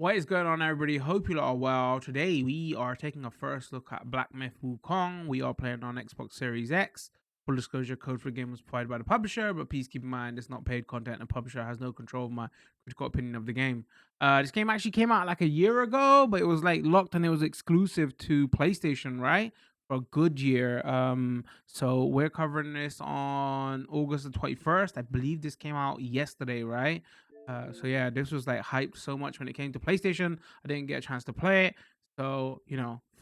What is going on, everybody? Hope you lot are well. Today, we are taking a first look at Black Myth Wukong. We are playing on Xbox Series X. Full disclosure, code for the game was provided by the publisher, but please keep in mind it's not paid content and the publisher has no control of my critical opinion of the game. This game actually came out like a year ago, but it was like locked and it was exclusive to PlayStation, right? For a good year. So we're covering this on August the 21st. I believe this came out yesterday, right? So yeah, this was like hyped so much when it came to PlayStation. I didn't get a chance to play it. So,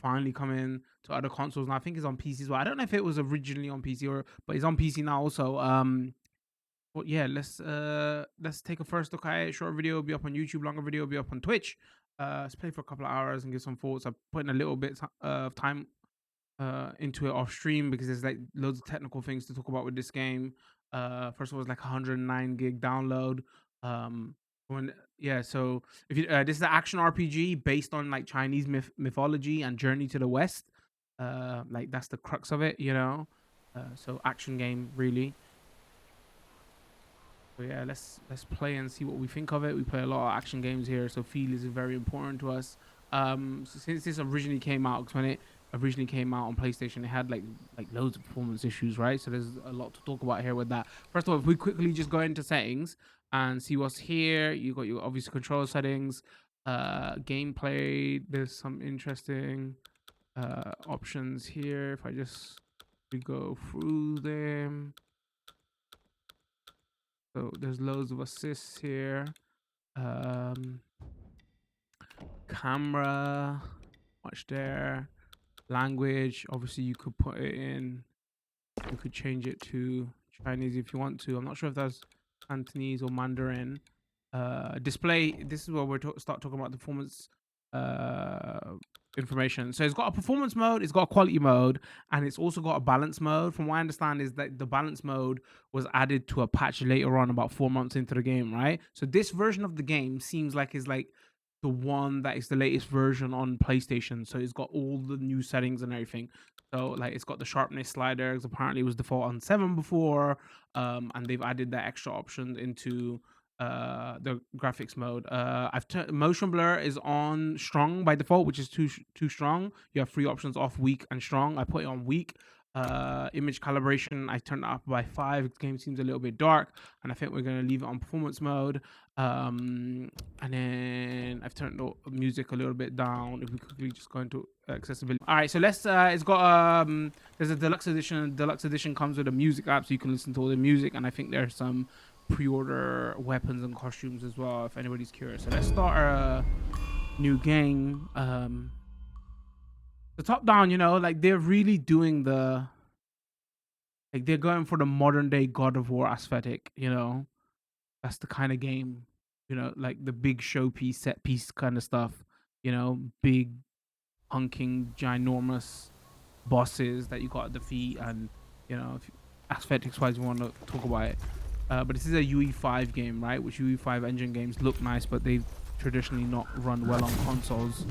finally coming to other consoles. And I think it's on PC as well. I don't know if it was originally on PC but it's on PC now also. But yeah, let's take a first look at it. Short video will be up on YouTube, longer video will be up on Twitch. Let's play for a couple of hours and give some thoughts. I'm putting a little bit of time into it off stream because there's like loads of technical things to talk about with this game. First of all, it's like 109 gig download. Um, when yeah, so if you this is an action RPG based on like Chinese mythology and Journey to the West. Like that's the crux of it. So action game really. So yeah, let's play and see what we think of it. We play a lot of action games here, so feel is very important to us. So since this originally came out, because when it originally came out on PlayStation, it had like loads of performance issues, right? So there's a lot to talk about here with that. First of all, if we quickly just go into settings and see what's here, you got your obvious control settings, gameplay. There's some interesting options here. If I just we go through them. So there's loads of assists here. Camera, watch there. Language, obviously you could put it in. You could change it to Chinese if you want to. I'm not sure if that's Cantonese or Mandarin. Display. This is where we're start talking about the performance information. So it's got a performance mode, it's got a quality mode, and it's also got a balance mode. From what I understand is that the balance mode was added to a patch later on, about 4 months into the game, right? So this version of the game seems like is like the one that is the latest version on PlayStation. So it's got all the new settings and everything. So like it's got the sharpness sliders. Apparently it was default on 7 before. And they've added that extra option into the graphics mode. I've turned motion blur is on strong by default, which is too strong. You have 3 options: off, weak, and strong. I put it on weak. Image calibration, I turned it up by 5. The game seems a little bit dark, and I think we're gonna leave it on performance mode. And then I've turned the music a little bit down. If we quickly just go into accessibility. All right, so let's it's got there's a deluxe edition. Deluxe edition comes with a music app, so you can listen to all the music, and I think there's some pre-order weapons and costumes as well, if anybody's curious. So let's start our new game. The top down, like they're really doing they're going for the modern day God of War aesthetic. That's the kind of game, like the big showpiece, set piece kind of stuff. Big hunking ginormous bosses that you got to defeat, and if aesthetics wise you want to talk about it. But this is a UE5 game, right? Which UE5 engine games look nice, but they've traditionally not run well on consoles.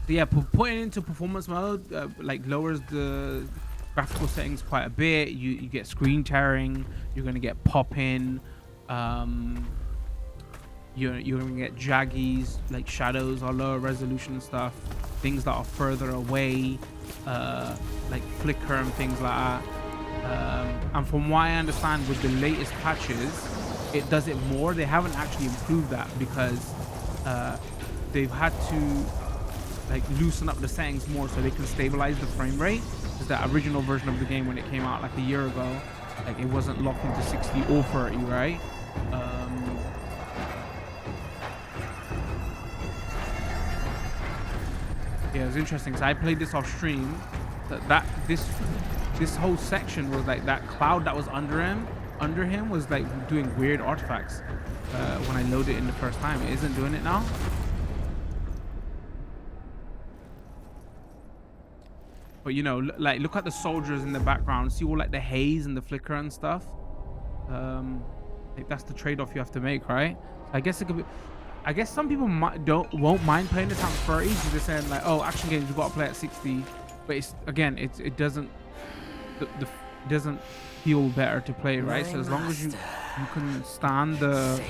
So yeah, putting it into performance mode like lowers the graphical settings quite a bit. You get screen tearing. You're gonna get popping. You're gonna get jaggies, like shadows or lower resolution stuff. Things that are further away, like flicker and things like that. And from what I understand, with the latest patches, it does it more. They haven't actually improved that because they've had to like loosen up the settings more so they can stabilize the frame rate. Because the original version of the game, when it came out like a year ago, like it wasn't locked into 60 or 30, right? Yeah, it's interesting because I played this off stream. This whole section was like that cloud that was under him was like doing weird artifacts when I loaded it in the first time. It isn't doing it now. But like look at the soldiers in the background. See all like the haze and the flicker and stuff. Like that's the trade-off you have to make, right? I guess it could be. I guess some people won't mind playing this at 30 because they're saying like, oh, action games you got to play at 60. But it doesn't doesn't feel better to play, right? So as long as you can stand the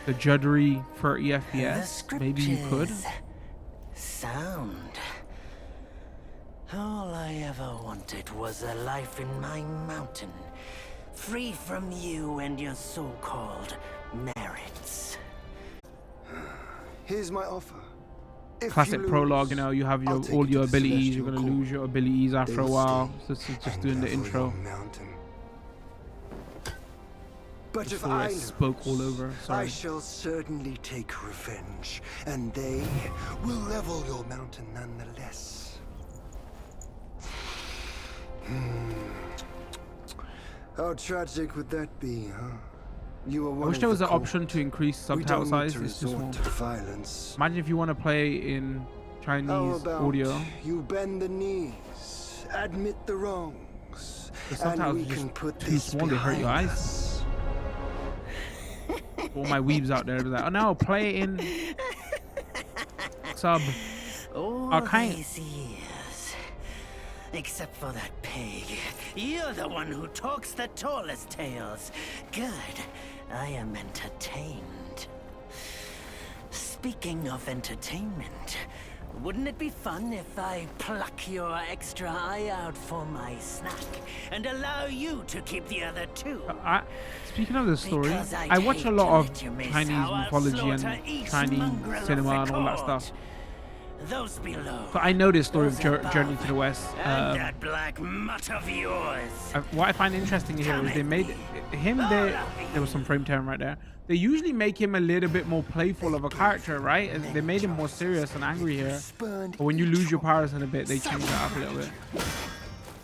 the juddery 30 FPS. Maybe you could. Sound. All I ever wanted was a life in my mountain, free from you and your so-called merits. Here's my offer. If Classic you prologue, lose, you know, you have I'll your take all you your to the abilities. You're Celestial gonna lose Court. your abilities after a They will while. stay So this is just and doing the level intro. your mountain. But if Before I I spoke all over. I Sorry. shall certainly take revenge, and they will level your mountain nonetheless. How tragic would that be, huh? You are I one wish of there was the an option to court. increase We subtitle don't size. need to It's too small. resort to violence. Imagine if you want to play in How Chinese about audio. you bend the knees, admit the wrongs, The and subtitles we are just can put too this small, they hurt your behind eyes. us. All my weebs out there, they're like, oh no, play it in sub. All Arcane. these years, except for that pig, you're the one who talks the tallest tales. Good, I am entertained. Speaking of entertainment, wouldn't it be fun if I pluck your extra eye out for my snack and allow you to keep the other two? Speaking of the story, Because I'd I watch a hate lot to of let you miss Chinese how I'll mythology and slaughter each Chinese mongrel of cinema the and all that court. stuff. Those below. So I know this story of Those above. Journey to the West. And that black mutt of yours. What I find interesting here is they made him there was some frame tearing right there. They usually make him a little bit more playful of a character, right? And they made him more serious and angry here. But when you lose your powers in a bit, they change that up a little bit.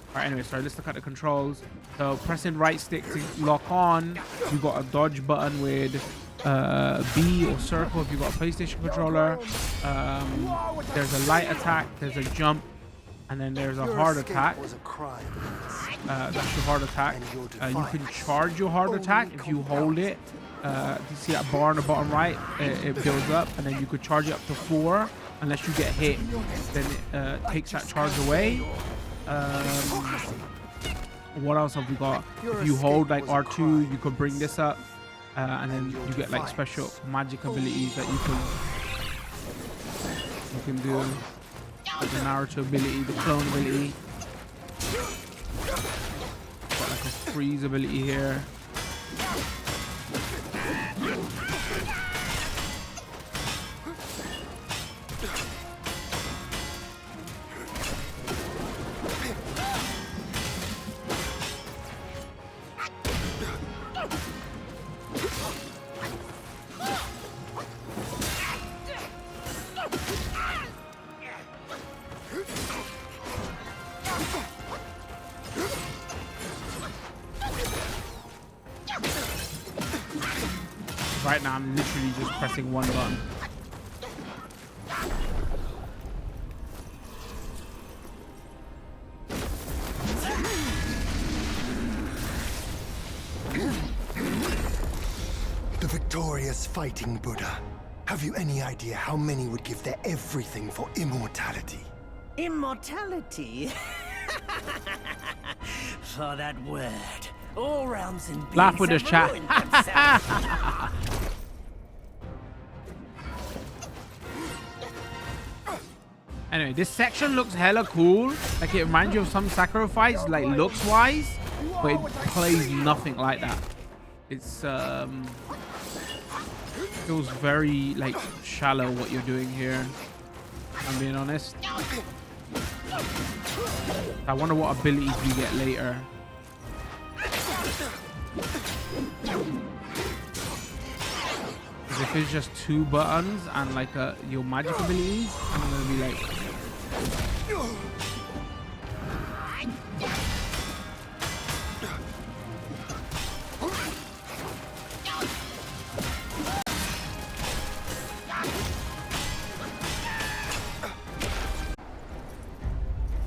Alright, anyway, sorry, let's look at the controls. So pressing right stick to lock on. You got a dodge button with B or circle if you got a PlayStation controller. There's a light attack, there's a jump, and then there's a hard attack. That's your hard attack. You can charge your hard attack if you hold it. You see that bar on the bottom right? It builds up, and then you could charge it up to 4 unless you get hit. Then it takes that charge away. What else have we got? If you hold like R2, you could bring this up, and then you get like special magic abilities that you can do. Like the Naruto ability, the clone ability. Got like a freeze ability here. Right now, I'm literally just pressing one button. The victorious fighting Buddha. Have you any idea how many would give their everything for immortality? Immortality? For that word. All realms and beings Laugh with have us, chat. ruined themselves. Anyway, this section looks hella cool. Like it reminds you of some sacrifice, like looks wise, but it plays nothing like that. It's feels very like shallow what you're doing here. I'm being honest. I wonder what abilities we get later. If it's just 2 buttons and like your magic abilities, I'm gonna be like,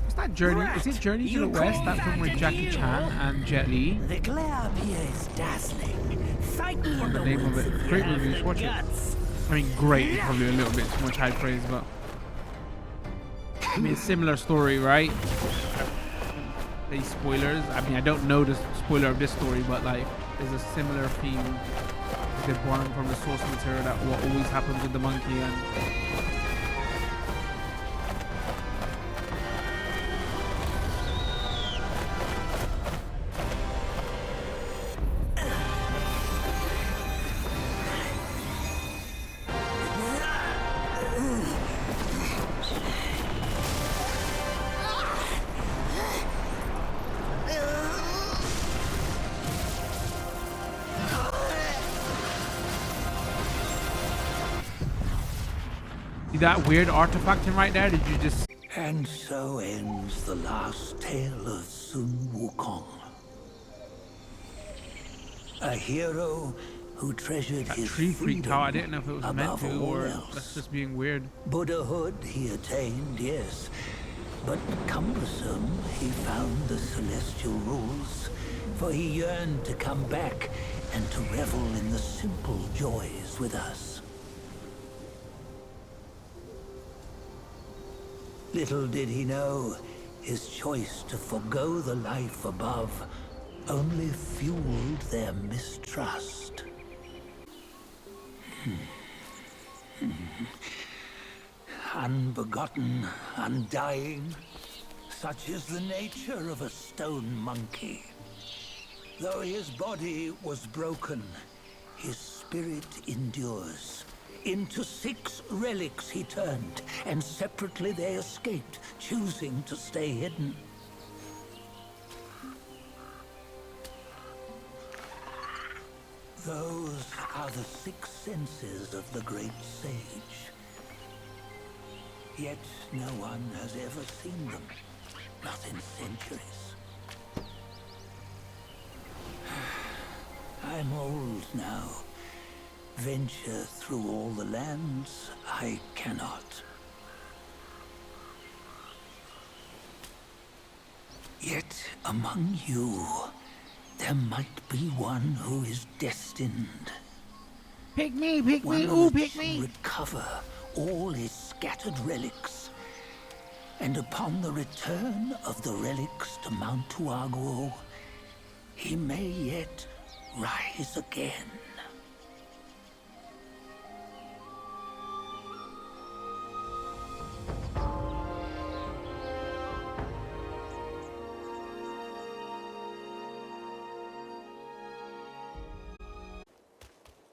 what's that Journey? Is it Journey to the West? That film with Jackie Chan and Jet Li. The glare up here is dazzling. Fight me in The name of woods it. if you Great have movies. the Watch it. guts. I mean, great is probably a little bit too much high praise, but I mean, similar story, right? These spoilers. I mean, I don't know the spoiler of this story, but like, there's a similar theme They're borrowing from the source material, that what always happens with the monkey. And see that weird artifact in right there? Did you just... And so ends the last tale of Sun Wukong. A hero who treasured That his tree freaked freedom out. I didn't know if it was meant above to, all or else. that's just being weird. Buddhahood he attained, yes, but cumbersome he found the celestial rules, for he yearned to come back and to revel in the simple joys with us. Little did he know, his choice to forgo the life above only fueled their mistrust. Unbegotten, undying, such is the nature of a stone monkey. Though his body was broken, his spirit endures. Into 6 relics he turned, and separately they escaped, choosing to stay hidden. Those are the 6 senses of the great sage. Yet no one has ever seen them, not in centuries. I'm old now. Venture through all the lands I cannot. Yet among you, there might be one who is destined. Pick me, One ooh, which pick me. recover all his scattered relics. And upon the return of the relics to Mount Guangmou, he may yet rise again.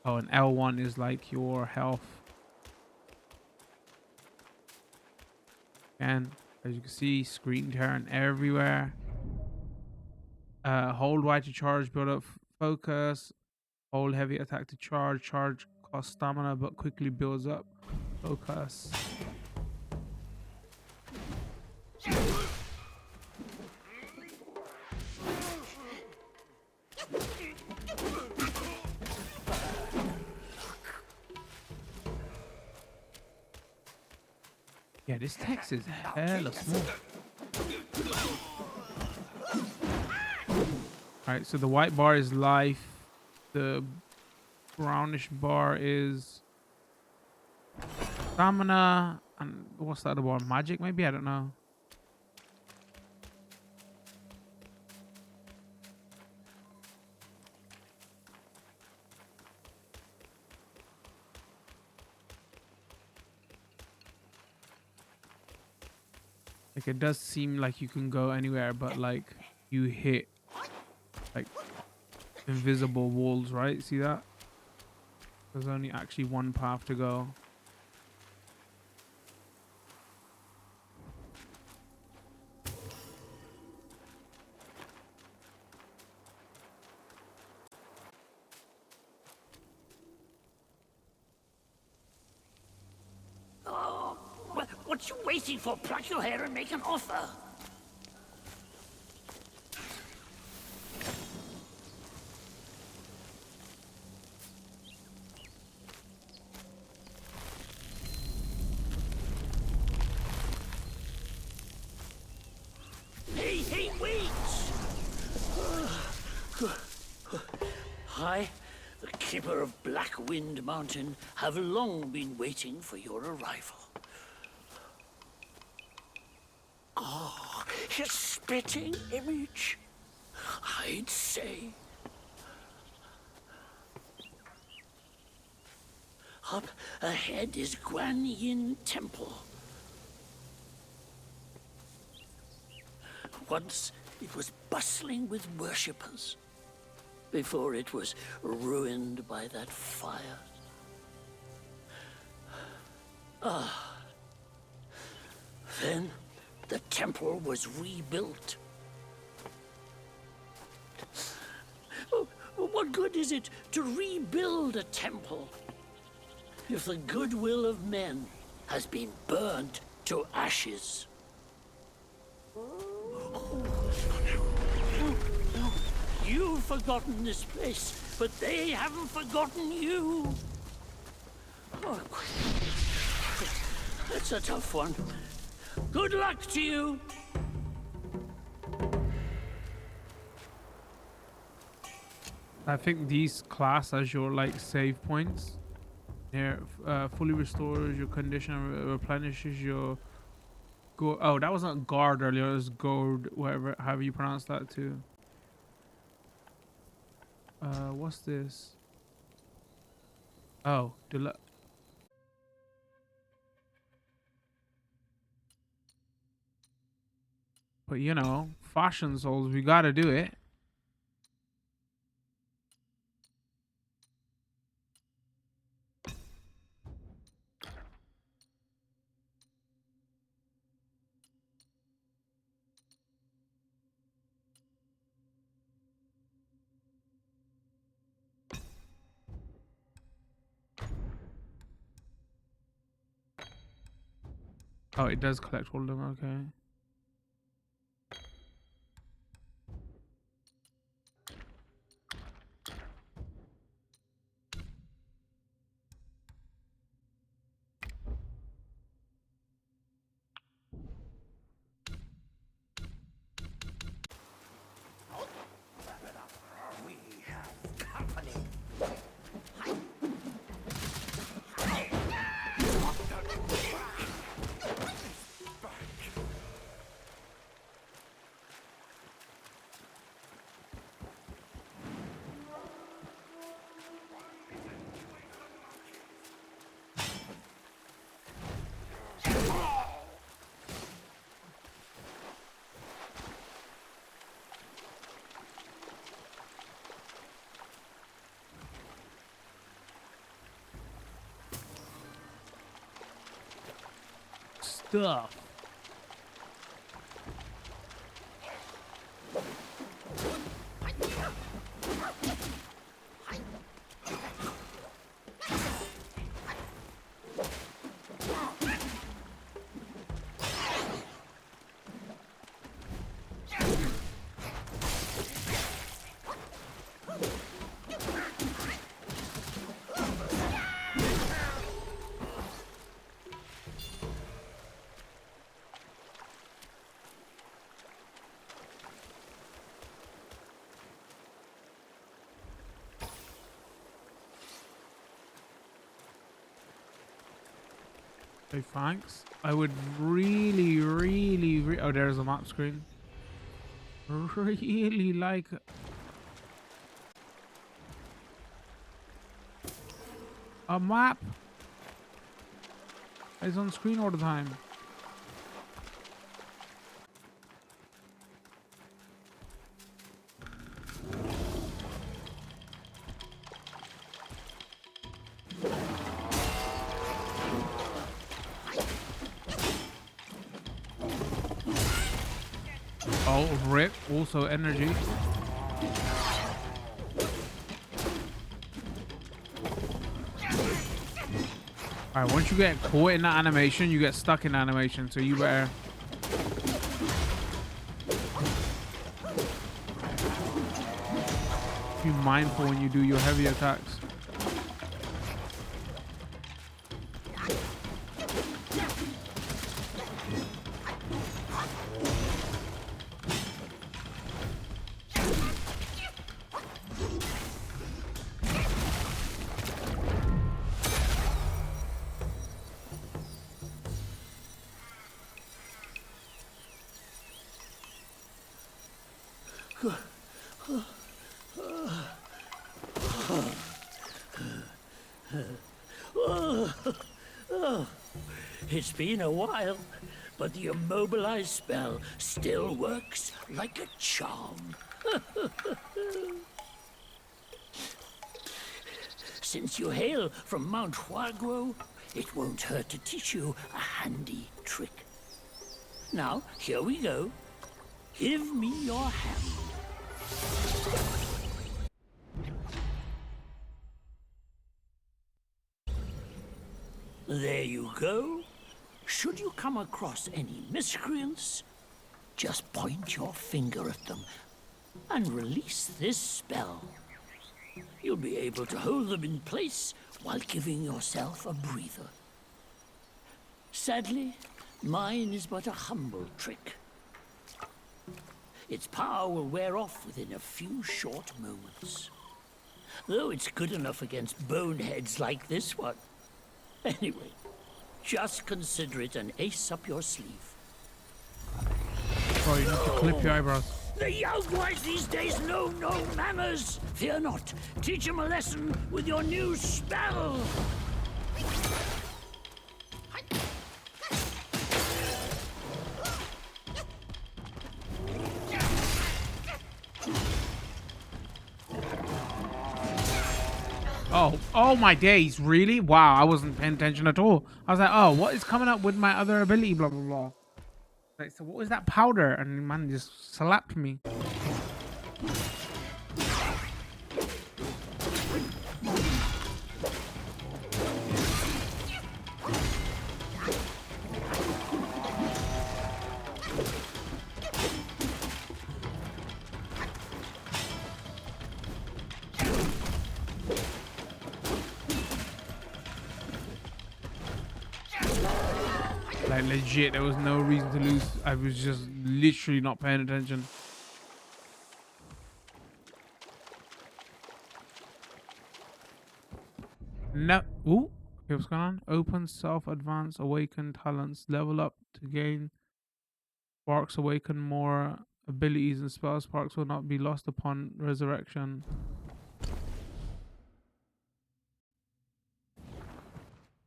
Oh, and L1 is like your health. And as you can see, screen turn everywhere. Hold Y to charge, build up focus. Hold heavy attack to charge. Charge costs stamina, but quickly builds up focus. Yeah, this text is hella small. Alright, so the white bar is life. The brownish bar is stamina. And what's the other bar? Magic, maybe? I don't know. Like, it does seem like you can go anywhere, but like you hit like invisible walls, right? See that? There's only actually one path to go. What you waiting for? Pluck your hair and make an offer. Hey, wait! I, the keeper of Black Wind Mountain, have long been waiting for your arrival. Oh, his spitting image, I'd say. Up ahead is Guanyin Temple. Once it was bustling with worshippers, before it was ruined by that fire. Then the temple was rebuilt. What good is it to rebuild a temple if the goodwill of men has been burned to ashes? You've forgotten this place, but they haven't forgotten you. Oh, that's a tough one. Good luck to you. I think these class as your like save points. Here, fully restores your condition and replenishes your go. Oh, that was not guard earlier. It was gold, whatever, however you pronounce that too. What's this? Oh, but you know, fashion souls, we gotta do it. Oh, it does collect all of them, okay. Stuff. Okay, thanks. I would really, oh, there's a map screen. Really like a map. It's on screen all the time. Oh, rip. Also energy. Alright, once you get caught in that animation, you get stuck in animation, so you better... be mindful when you do your heavy attacks. It's been a while, but the immobilized spell still works like a charm. Since you hail from Mount Huaguo, it won't hurt to teach you a handy trick. Now, here we go. Give me your hand. There you go. Should you come across any miscreants, just point your finger at them and release this spell. You'll be able to hold them in place while giving yourself a breather. Sadly, mine is but a humble trick. Its power will wear off within a few short moments. Though it's good enough against boneheads like this one. Anyway, just consider it an ace up your sleeve. Oh, you need to clip your eyebrows. The young boys these days know no manners. Fear not. Teach them a lesson with your new spell. Oh my days, really? Wow, I wasn't paying attention at all. I was like, oh, what is coming up with my other ability, blah, blah, blah. Like, so what was that powder? And man just slapped me. Like legit, there was no reason to lose. I was just literally not paying attention. No. Ooh. Okay, what's going on? Open, self, advance, awaken talents, level up to gain sparks, awaken more abilities and spell sparks will not be lost upon resurrection.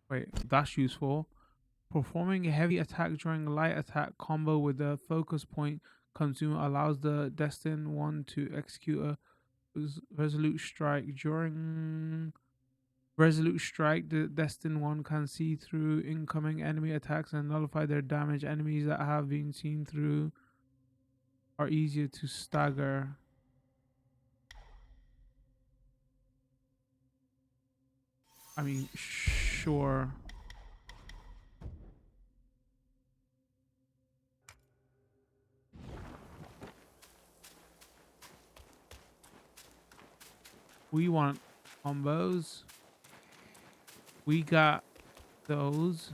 Wait, that's useful. Performing a heavy attack during a light attack combo with a focus point consumer allows the destined one to execute a resolute strike. During resolute strike, the destined one can see through incoming enemy attacks and nullify their damage. Enemies that have been seen through are easier to stagger. I mean, sure. We want combos. We got those.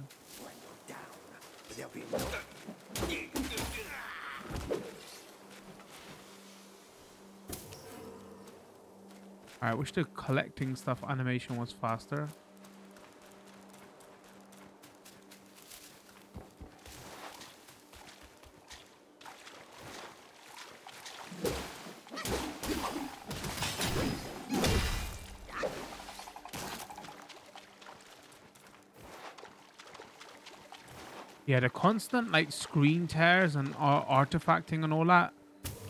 I wish the collecting stuff animation was faster. Yeah, the constant like screen tears and artifacting and all that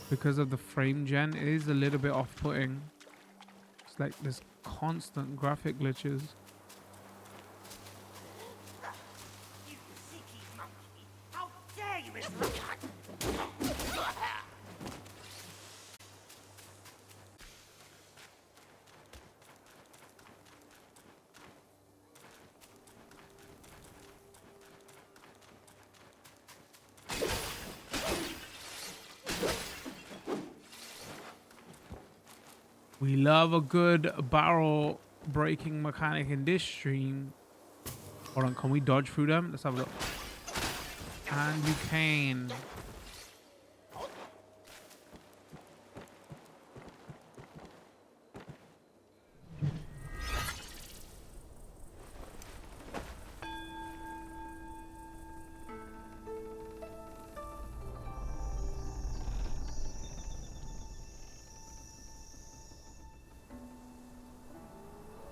because of the frame gen is a little bit off-putting. It's like this constant graphic glitches. You cheeky monkey! How dare you interrupt? We love a good barrel breaking mechanic in this stream. Hold on, can we dodge through them? Let's have a look. And you can.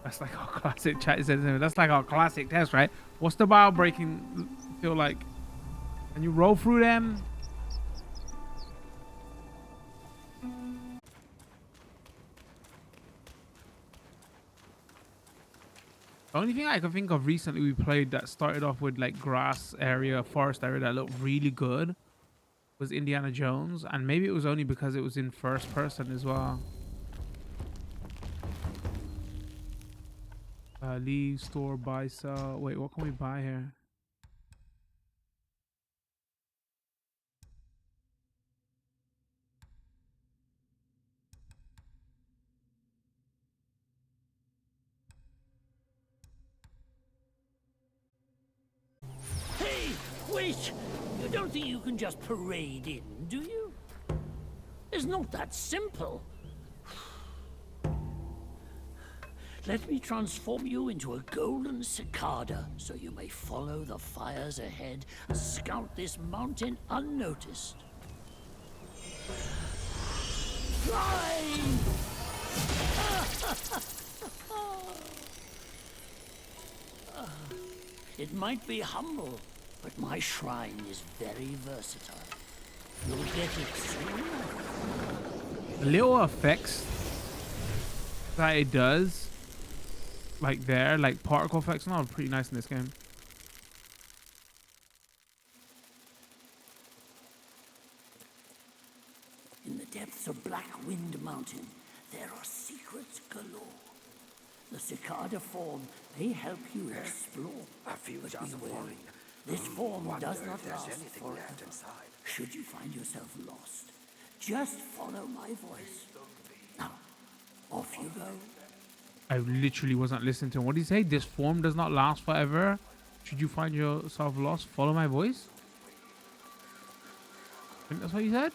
That's like our classic chat. That's like our classic test, right? What's the bio breaking feel like? Can you roll through them? The only thing I can think of recently we played that started off with like grass area, forest area that looked really good was Indiana Jones, and maybe it was only because it was in first person as well. Leave, store, buy, sell. Wait, what can we buy here? Hey, wait! You don't think you can just parade in, do you? It's not that simple. Let me transform you into a golden cicada, so you may follow the fires ahead and scout this mountain unnoticed. Fly! It might be humble, but my shrine is very versatile. You'll get it soon. The little effects that it does, like there, like particle effects, are pretty nice in this game. In the depths of Black Wind Mountain, there are secrets galore. The cicada form may help you explore. A few But jars of beware, wine. this form Wonder does if not there's last anything forever. left inside. Should you find yourself lost, just follow my voice. Now, off you go. I literally wasn't listening to him. What did he say? This form does not last forever. Should you find yourself lost, follow my voice? I think that's what you said.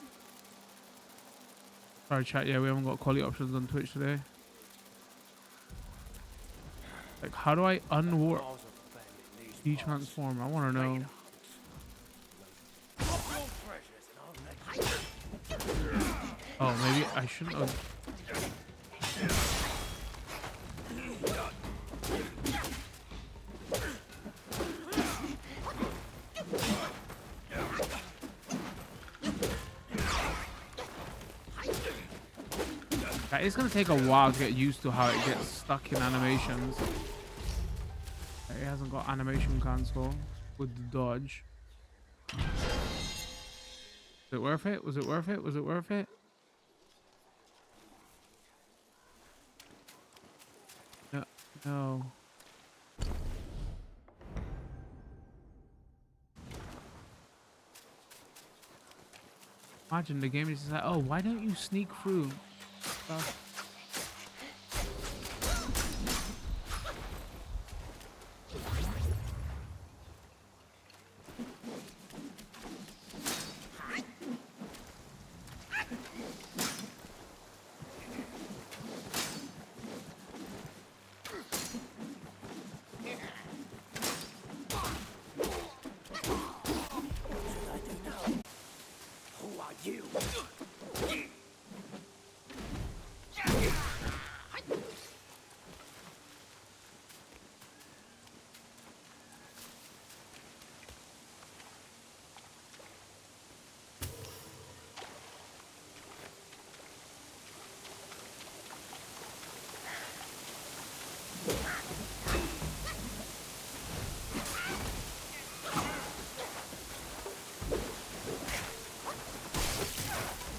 Sorry, chat. Yeah, we haven't got quality options on Twitch today. Like, how do I unwarp? De-transform. I want to know. Oh, maybe I shouldn't have. It's gonna take a while to get used to how it gets stuck in animations. It hasn't got animation console with the dodge. Was it worth it? Was it worth it? Was it worth it? No. No. Imagine the game is just like, oh, why don't you sneak through?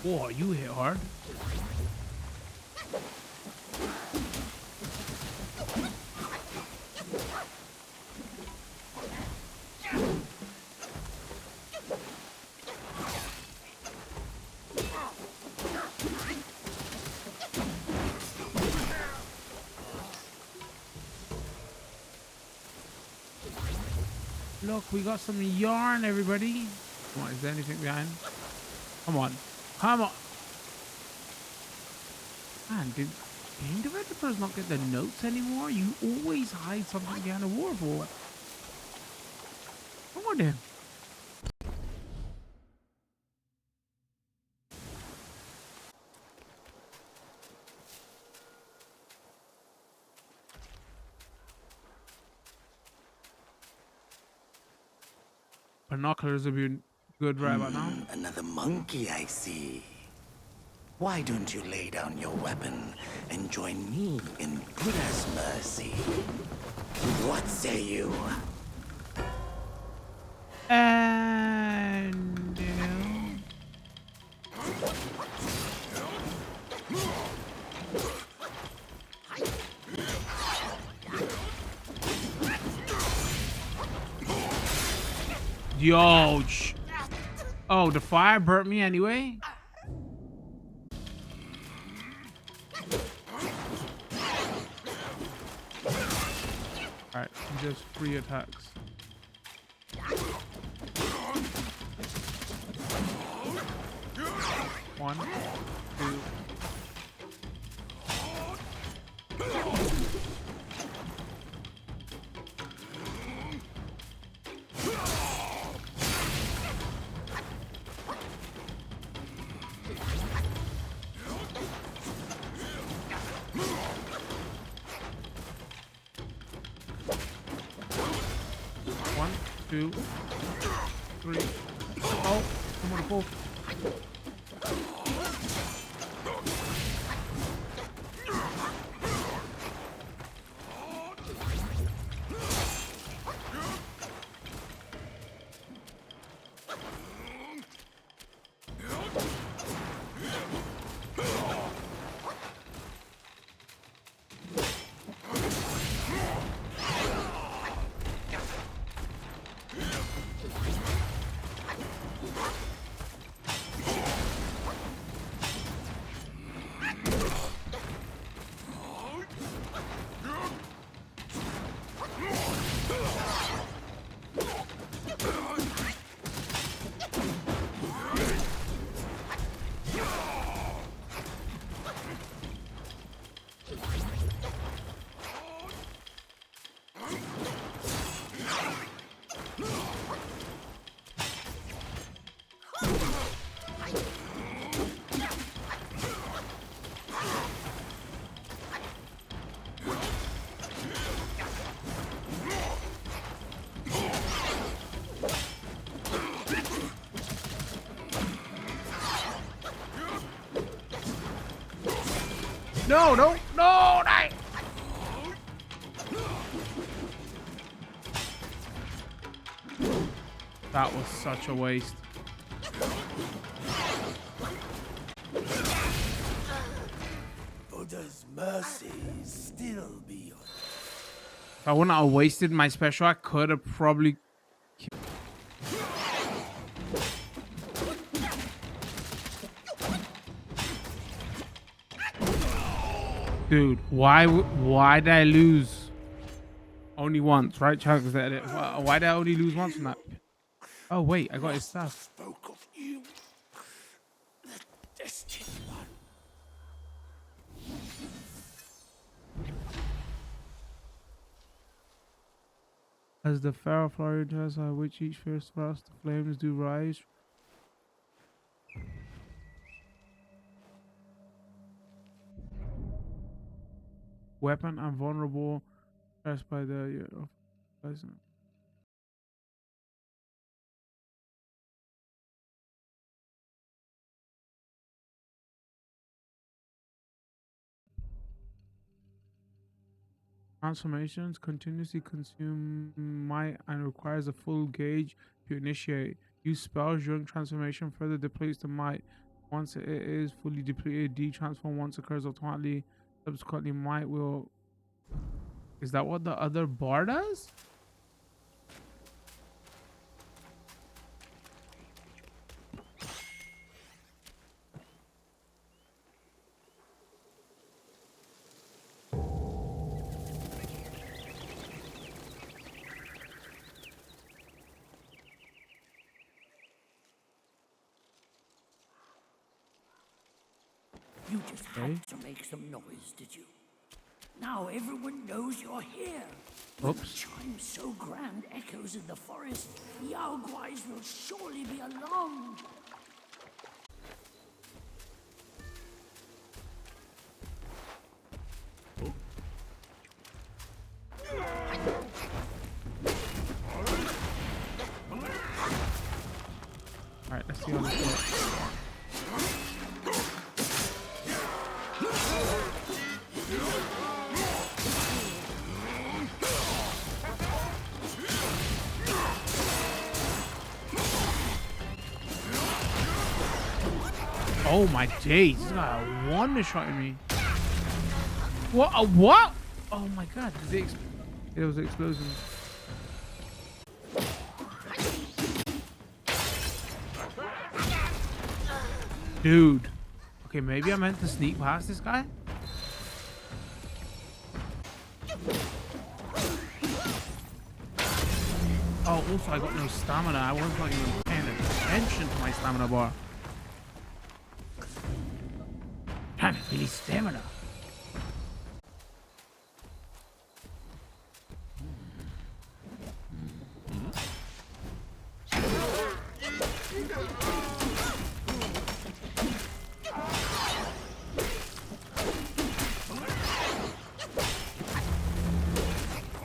Whoa, you hit hard. Look, we got some yarn, everybody. Come on, is there anything behind? Come on. Come on. Man, did game developers not get the notes anymore? You always hide something behind a waterfall. Come on then. Binoculars would be good right about now. Another monkey, I see. Why don't you lay down your weapon and join me in Buddha's mercy? What say you? And yo, oh, the fire burnt me anyway. All right, just free attacks. One, two. One, two, three. Oh, I'm gonna pull. No, no, no, die. That was such a waste. Buddha's mercy still be on. If I wouldn't have wasted my special, I could have probably. Dude, why did I lose only once, right? Chuck, is that it? Why did I only lose once from that? Oh wait, I got his stuff. Spoke of you, the destined one. As the Pharaoh flurry turns on which each first thrust, the flames do rise. Weapon and vulnerable, pressed by the transformations continuously consume might and requires a full gauge to initiate. Use spells during transformation further depletes the might. Once it is fully depleted, de-transform once occurs automatically. Subsequently, might will. Is that what the other bar does? You just had to make some noise, did you? Now everyone knows you're here. With Oops. chime so grand echoes in the forest, Yao Guais will surely be alarmed. Let's see how this works. Oh my days, this guy one-shotting me. What? What? Oh my god, it was an explosion. Dude. Okay, maybe I meant to sneak past this guy. Oh, also I got no stamina. I wasn't even paying attention to my stamina bar. Damn, I need stamina.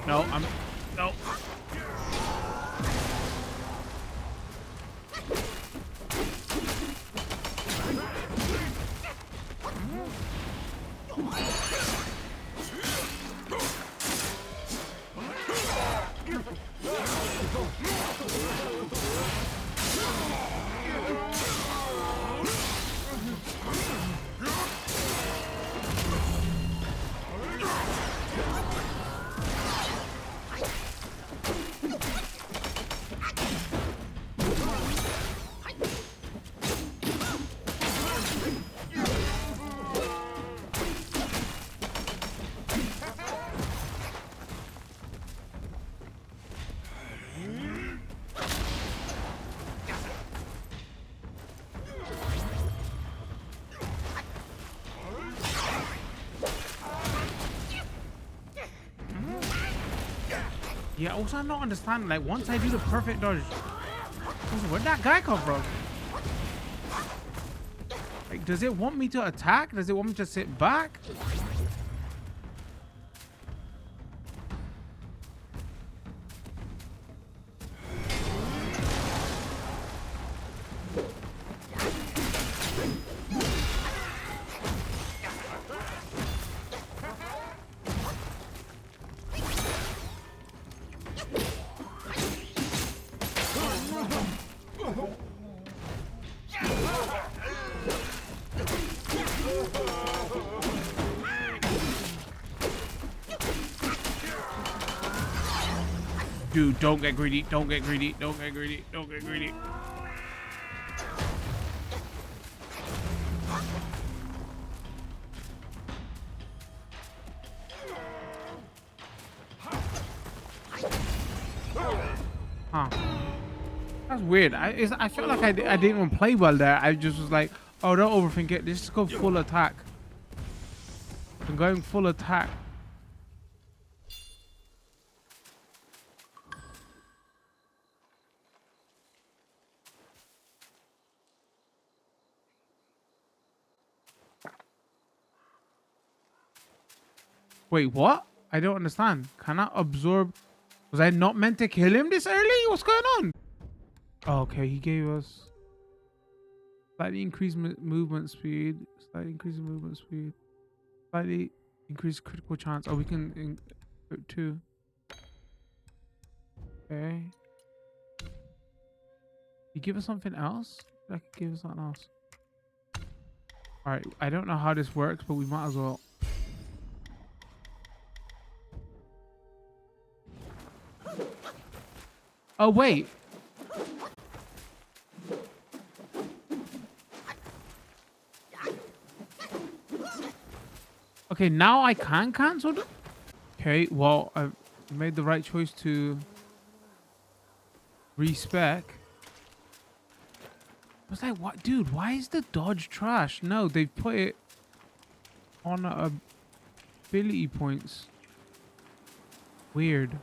No, no. Yeah, also I'm not understanding, like, once I do the perfect dodge, where'd that guy come from? Like, does it want me to attack? Does it want me to sit back? Dude, don't get greedy, don't get greedy, don't get greedy, don't get greedy. Huh. That's weird. I felt like I didn't even play well there. I just was like, oh, don't overthink it. Just go full attack. I'm going full attack. Wait, what? I don't understand. Cannot absorb. Was I not meant to kill him this early? What's going on? Oh, okay, he gave us slightly increased movement speed, slightly increased movement speed, slightly increased critical chance. Oh, we can too. Okay. He give us something else? I could give us something else. All right, I don't know how this works, but we might as well. Oh, wait. Okay, now I can cancel them? Okay, well, I've made the right choice to respec. I was like, what? Dude, why is the dodge trash? No, they put it on ability points. Weird.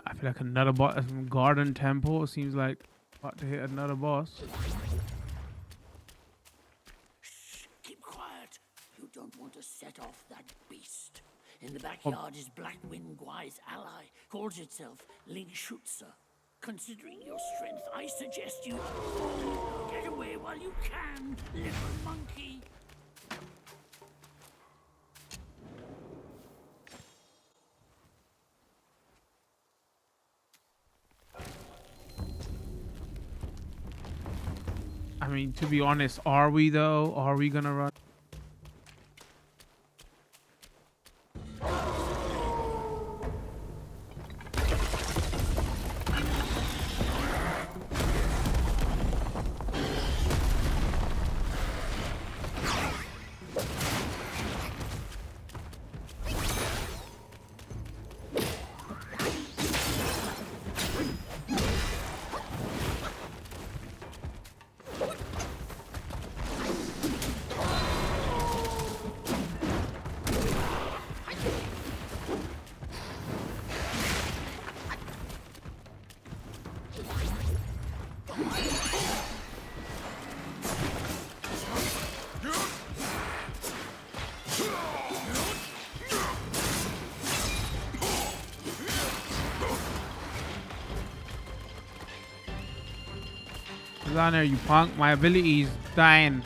I feel like another boss. Garden Temple seems like about to hit another boss. Shh, keep quiet. You don't want to set off that beast. In the backyard is Black Wukong's ally. Calls itself Lingxuzi. Considering your strength, I suggest you get away while you can, little monkey. I mean, to be honest, are we though? Are we gonna run? Down there, you punk. My ability is dying.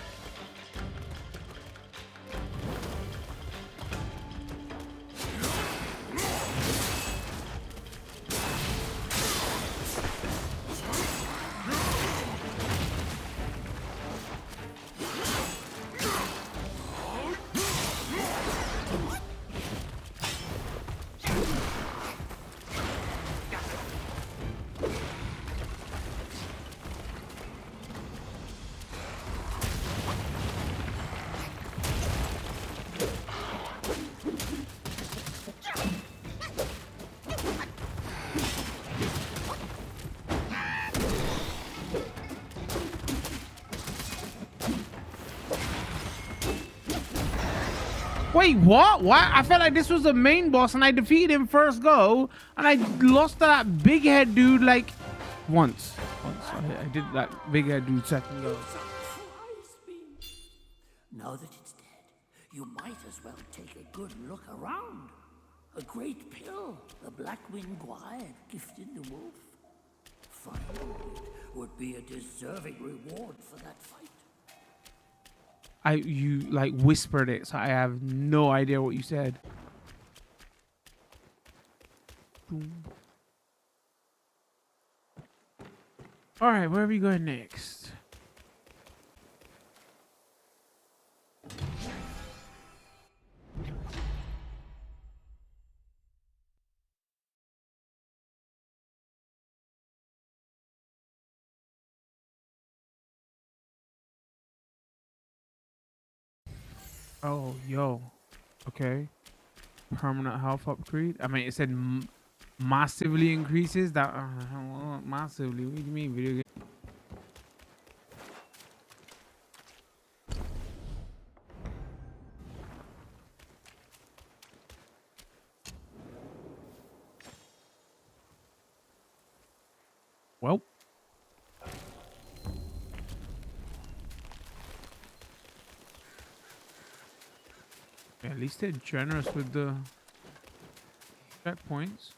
Wait, what? What? I felt like this was the main boss and I defeated him first go and I lost to that big head dude like once. I did that big head dude second go. Now that it's dead, you might as well take a good look around. A great pill the Black Wukong gifted the wolf. Finding it would be a deserving reward for that fight. You like whispered it, so I have no idea what you said. All right, where are we going next? Oh, yo. Okay. Permanent health upgrade. I mean, it said massively increases. That massively. What do you mean, video game? Well. Yeah, at least they're generous with the checkpoints.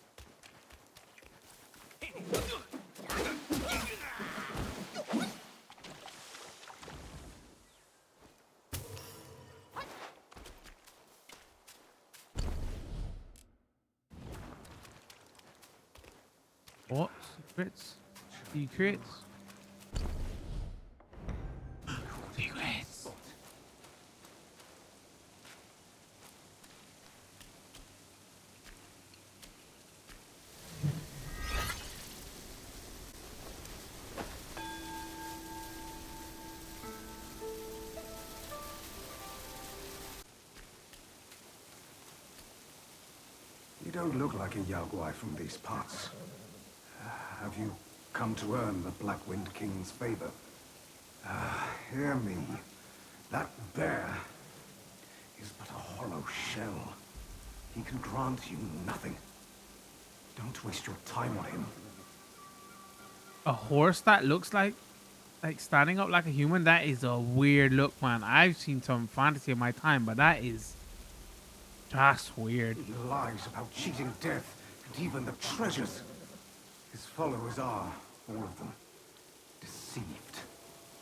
What? Secrets? Secrets? Secrets! You don't look like a Yaoguai from these parts. Have you come to earn the Black Wind King's favor? Hear me. That bear is but a hollow shell. He can grant you nothing. Don't waste your time on him. A horse that looks like standing up like a human. That is a weird look, man. I've seen some fantasy in my time, but that is just weird. He lies about cheating death and even the treasures. His followers are, all of them, deceived.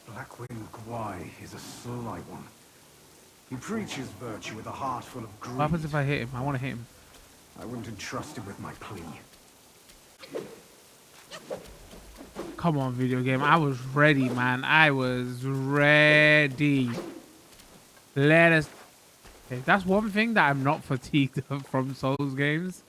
Blackwind Guai is a sly one. He preaches virtue with a heart full of greed. What happens if I hit him? I want to hit him. I wouldn't entrust him with my plea. Come on, video game. I was ready, man. I was ready. Let us... Okay, that's one thing that I'm not fatigued of from Souls games.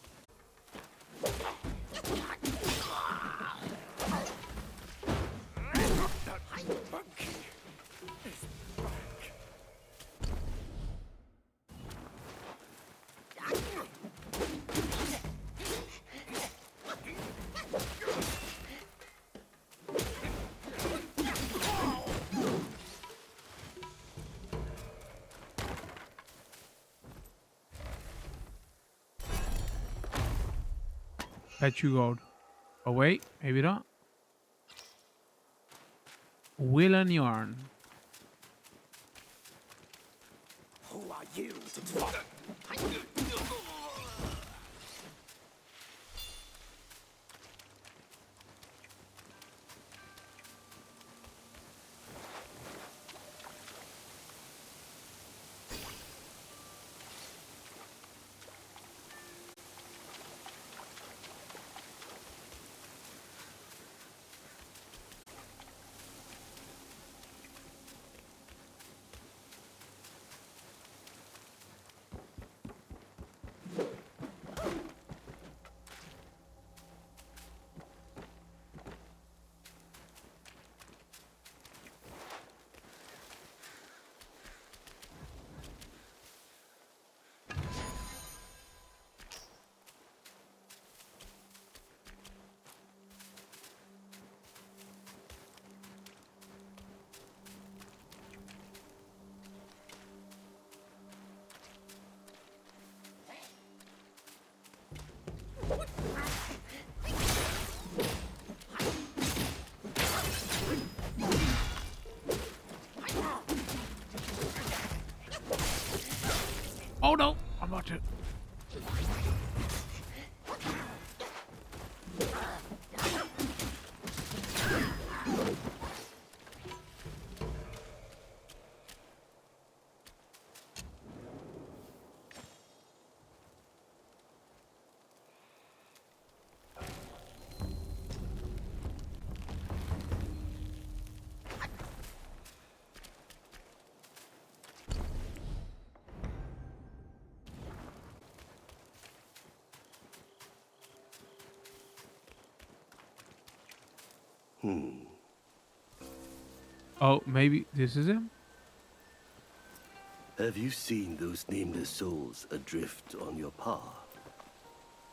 Bet you gold. Oh wait, maybe not. Will and yarn. Who are you to talk? Oh no, I'm about to. Oh, maybe this is him? Have you seen those nameless souls adrift on your path?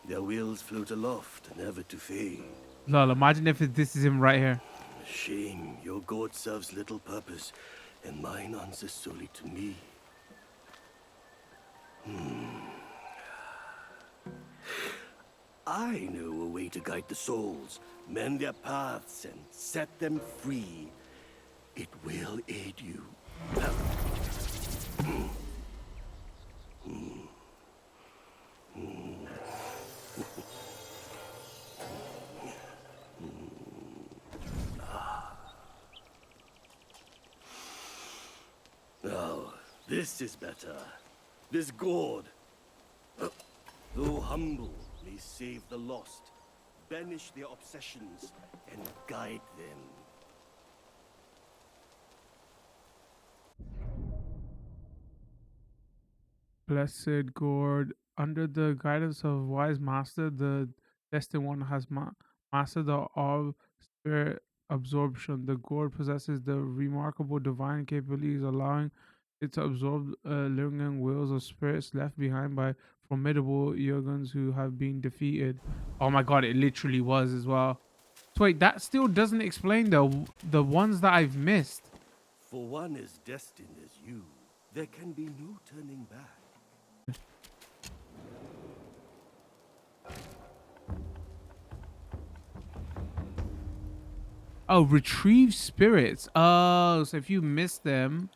Their wheels float aloft, never to fade. Lol, imagine if this is him right here. Shame, your god serves little purpose, and mine answers solely to me. I know a way to guide the souls, mend their paths, and set them free. It will aid you. Now, this is better. This gourd, though humble, may save the lost, banish their obsessions, and guide them. Blessed Gourd. Under the guidance of wise master, the destined one has mastered the orb spirit absorption. The gourd possesses the remarkable divine capabilities, allowing it to absorb lingering wills of spirits left behind by formidable Yogans who have been defeated. Oh my god, it literally was as well. So wait, that still doesn't explain the ones that I've missed. For one as destined as you, there can be no turning back. Oh, retrieve spirits. Oh, so if you miss them.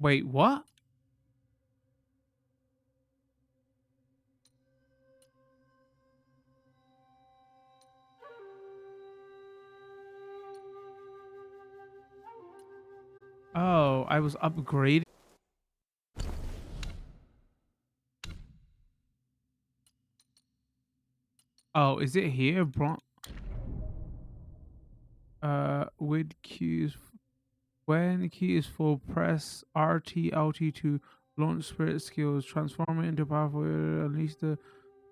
Wait, what? Oh, I was upgraded. Oh, is it here? With Q's. When key is full, press RT LT to launch spirit skills. Transform it into powerful. Unleash the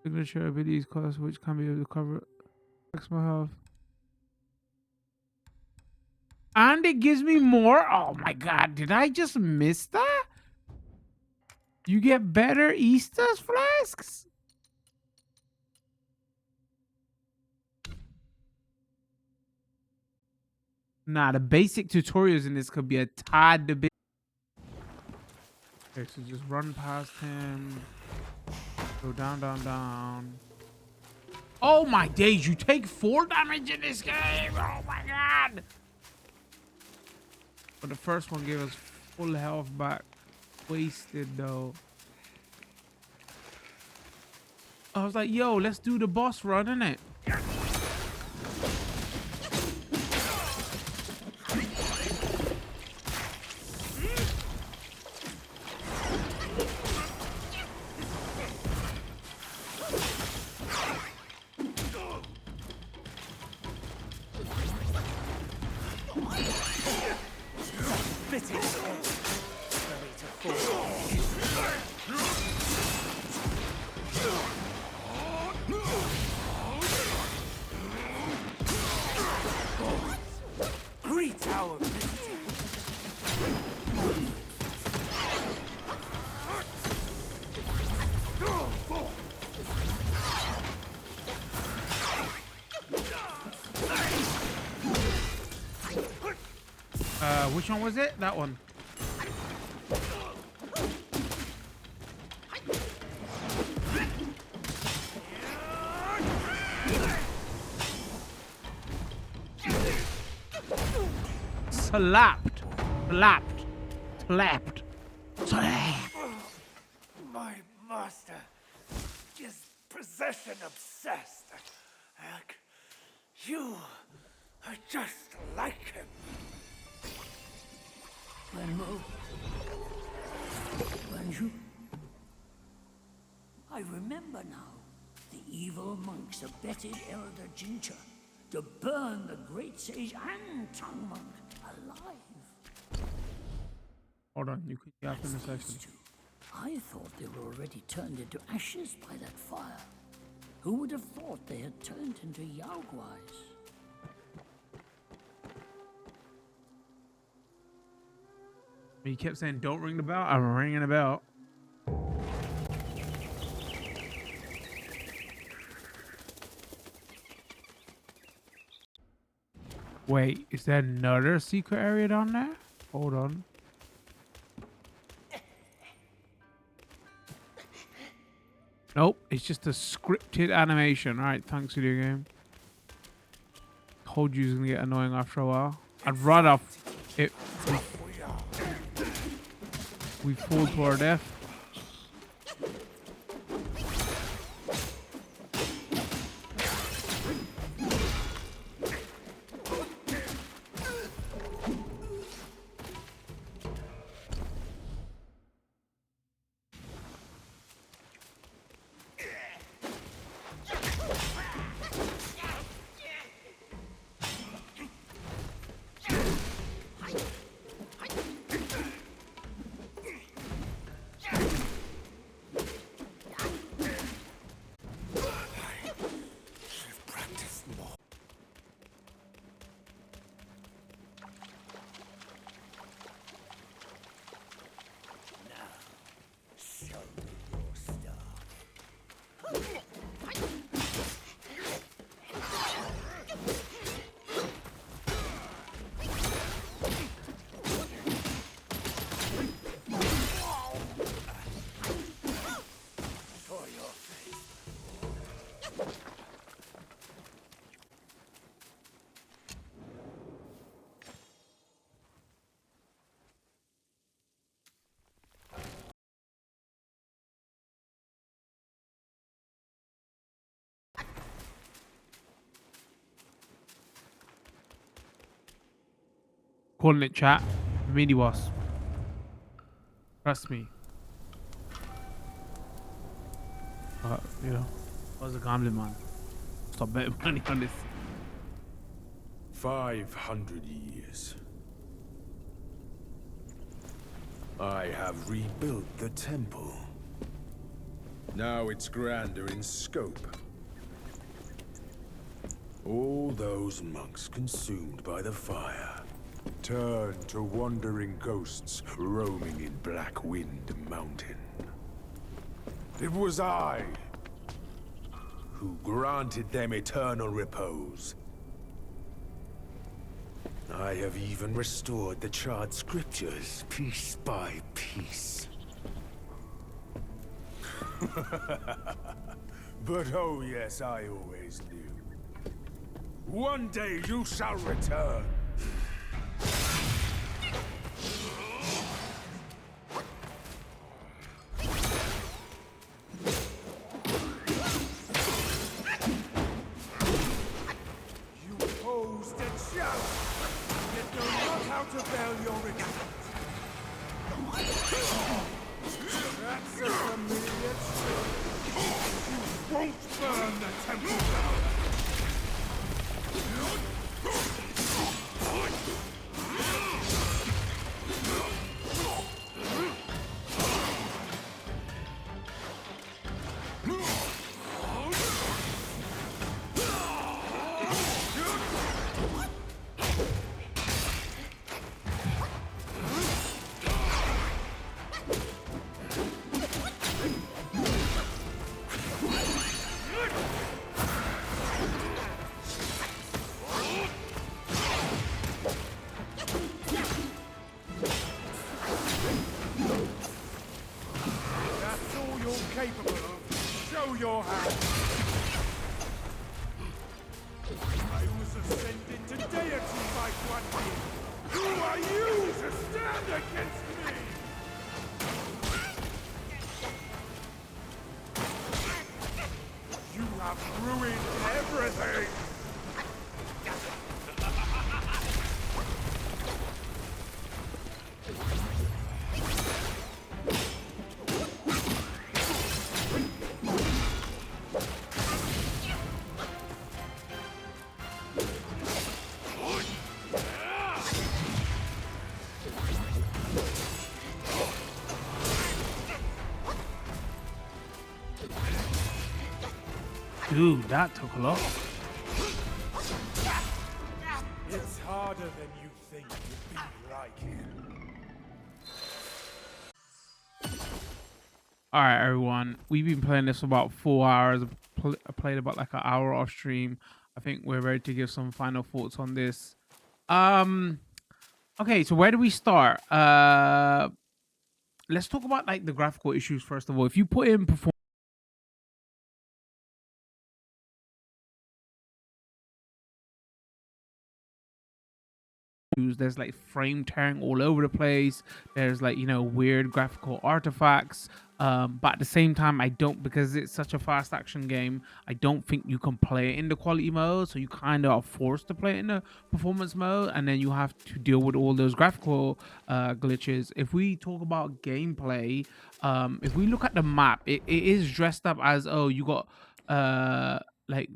signature abilities cost, which can be able to cover maximum health. And it gives me more. Oh my god, did I just miss that? You get better Easter's flasks? Nah, the basic tutorials in this could be a tad bit. Okay, so just run past him. Go down, down, down. Oh my days, you take 4 damage in this game. Oh my god. But the first one gave us full health back. Wasted though. I was like, yo, let's do the boss run, innit? Which one was it? That one. Slapped. Slapped. Slapped. Slapped. My master is possession obsessed. You are just like him. Guangmou. Guangzhi. I remember now. The evil monks abetted Elder Jincha to burn the great sage and tongue monk alive. Hold on, you could get up in a second. I thought they were already turned into ashes by that fire. Who would have thought they had turned into Yaoguais? He kept saying, don't ring the bell. I'm ringing the bell. Wait, is there another secret area down there? Hold on. Nope, it's just a scripted animation. Alright, thanks, video game. Told you it was gonna get annoying after a while. I'd rather it. We fall to our death. Calling it, chat. Mini boss. Trust me. You know, I was a gambling man. Stop betting money on this. 500 years. I have rebuilt the temple. Now it's grander in scope. All those monks consumed by the fire turned to wandering ghosts roaming in Black Wind Mountain. It was I who granted them eternal repose. I have even restored the charred scriptures piece by piece. But oh yes, I always knew. One day you shall return. You posed and shout, yet know not how to veil your retreat. That's a familiar trick. You won't burn the temple down. Capable of. Show your hand. I was ascended to deity by Guangmou. Who are you to stand against me? You have ruined everything. Dude, that took a lot. It's harder than you think to be like him. Alright, everyone. We've been playing this for about 4 hours. I played about like an hour off stream. I think we're ready to give some final thoughts on this. Okay, so where do we start? Let's talk about like the graphical issues first of all. If you put in performance, there's like frame tearing all over the place. There's like, you know, weird graphical artifacts. But at the same time, I don't, because it's such a fast action game, I don't think you can play it in the quality mode. So you kind of are forced to play it in the performance mode, and then you have to deal with all those graphical glitches. If we talk about gameplay, if we look at the map, it is dressed up as, oh, you got like,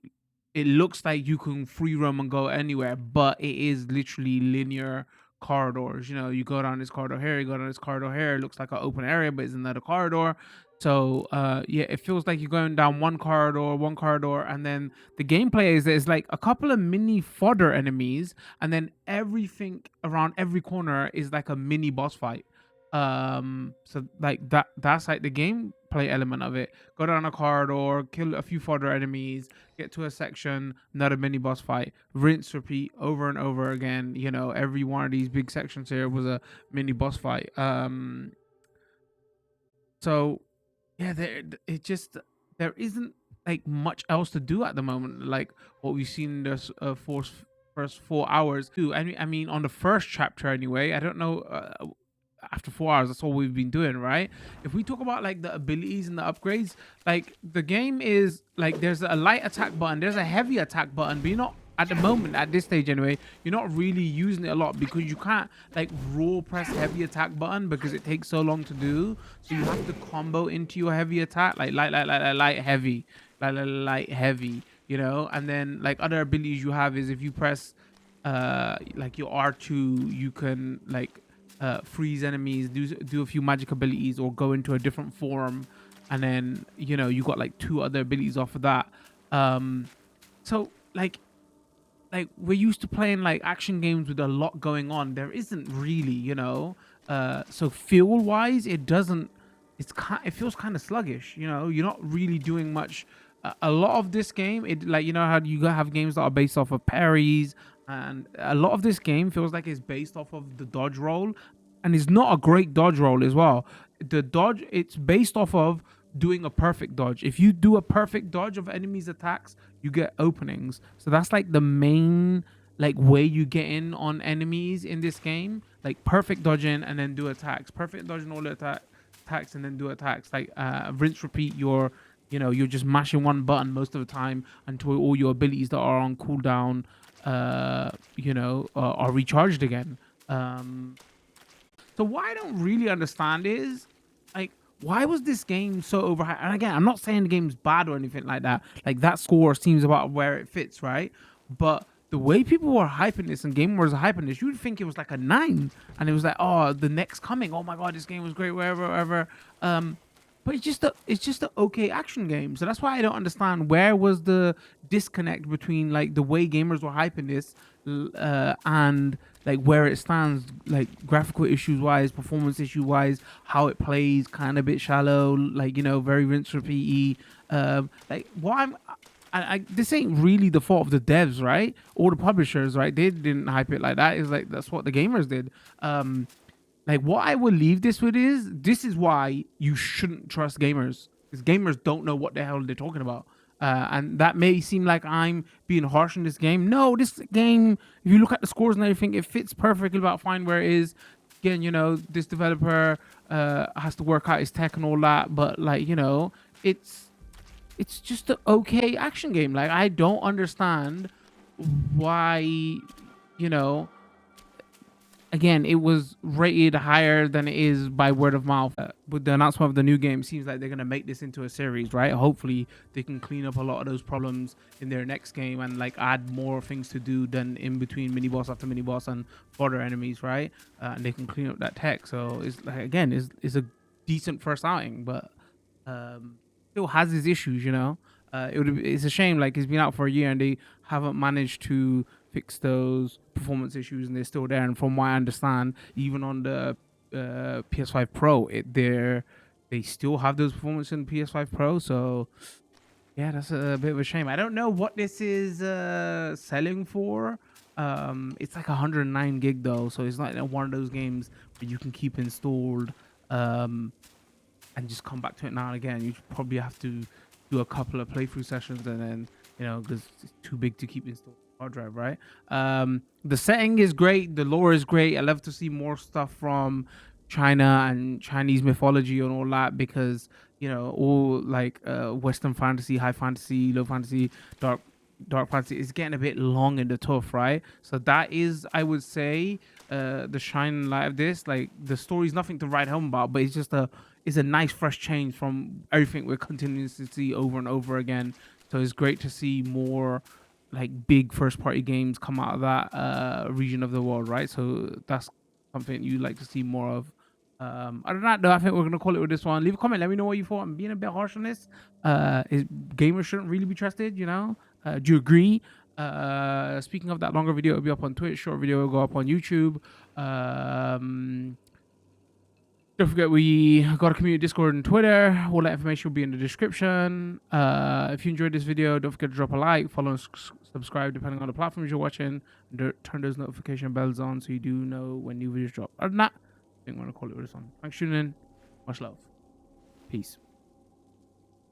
it looks like you can free roam and go anywhere, but it is literally linear corridors. You know, you go down this corridor here, you go down this corridor here. It looks like an open area, but it's another corridor. So yeah, it feels like you're going down one corridor, and then the gameplay is like a couple of mini fodder enemies, and then everything around every corner is like a mini boss fight. So like that's like the gameplay element of it. Go down a corridor, kill a few fodder enemies, get to a section, another mini boss fight, rinse, repeat over and over again. You know, every one of these big sections here was a mini boss fight. So yeah, there isn't like much else to do at the moment, like what we've seen in this first 4 hours too. I mean on the first chapter anyway. I don't know, after 4 hours, that's all we've been doing, right? If we talk about like the abilities and the upgrades, like the game is like there's a light attack button, there's a heavy attack button, but you're not at the moment, at this stage anyway, you're not really using it a lot because you can't like raw press heavy attack button because it takes so long to do. So you have to combo into your heavy attack, like light, heavy, light, heavy, you know. And then like other abilities you have is if you press like your R2, you can like freeze enemies, do a few magic abilities, or go into a different form. And then, you know, you got like 2 other abilities off of that. So like we're used to playing like action games with a lot going on. There isn't really, you know. So feel wise, it feels kind of sluggish, you know. You're not really doing much. A lot of this game, it like, you know how you gotta have games that are based off of parries, and a lot of this game feels like it's based off of the dodge roll, and it's not a great dodge roll as well. The dodge, it's based off of doing a perfect dodge. If you do a perfect dodge of enemies' attacks, you get openings. So that's like the main like way you get in on enemies in this game. Like perfect dodging and then do attacks. Perfect dodging all the attacks and then do attacks. Like rinse repeat. You're just mashing one button most of the time until all your abilities that are on cooldown are recharged again. So what I don't really understand is like, why was this game so overhyped? And again, I'm not saying the game's bad or anything like that. Like that score seems about where it fits, right? But the way people were hyping this and gamers are hyping this, you'd think it was like a 9, and it was like, oh, the next coming. Oh my god, this game was great, wherever. But it's just a okay action game. So that's why I don't understand where was the disconnect between like the way gamers were hyping this and like where it stands, like graphical issues wise, performance issue wise, how it plays, kind of a bit shallow, like, you know, very rinse repeat. Like what this ain't really the fault of the devs, right? Or the publishers, right? They didn't hype it like that. It's like that's what the gamers did. Like what I will leave this with is this is why you shouldn't trust gamers, because gamers don't know what the hell they're talking about. And that may seem like I'm being harsh in this game. No, this game, if you look at the scores and everything, it fits perfectly about fine where it is. Again, you know, this developer has to work out his tech and all that, but like, you know, it's just an okay action game. Like I don't understand why, you know. Again, it was rated higher than it is by word of mouth. With the announcement of the new game, seems like they're going to make this into a series, right? Hopefully, they can clean up a lot of those problems in their next game and like add more things to do than in between mini boss after mini boss and fodder enemies, right? And they can clean up that tech. So it's like, again, it's a decent first outing, but still has its issues, you know. It's a shame, like it's been out for a year and they haven't managed to fix those performance issues, and they're still there. And from what I understand, even on the PS5 Pro, they still have those performance in PS5 Pro. So yeah, that's a bit of a shame. I don't know what this is selling for. It's like 109 gig though, so it's not one of those games where you can keep installed and just come back to it now and again. You probably have to do a couple of playthrough sessions, and then, you know, because it's too big to keep installed hard drive, right? The setting is great, the lore is great. I love to see more stuff from China and Chinese mythology and all that, because, you know, all like Western fantasy, high fantasy, low fantasy, dark fantasy is getting a bit long in the tooth, right? So that is, I would say, the shining light of this. Like the story is nothing to write home about, but it's just a nice fresh change from everything we're continuing to see over and over again. So it's great to see more like big first party games come out of that region of the world, right? So that's something you like to see more of. Other than that though, I think we're gonna call it with this one. Leave a comment, let me know what you thought. I'm being a bit harsh on this. Gamers shouldn't really be trusted, you know. Do you agree? Speaking of that, longer video will be up on Twitch, short video will go up on YouTube. Don't forget, we got a community Discord and Twitter. All that information will be in the description. If you enjoyed this video, don't forget to drop a like, follow and subscribe depending on the platforms you're watching. And turn those notification bells on so you do know when new videos drop. Other than that, I think I'm going to call it with this one. Thanks for tuning in. Much love. Peace.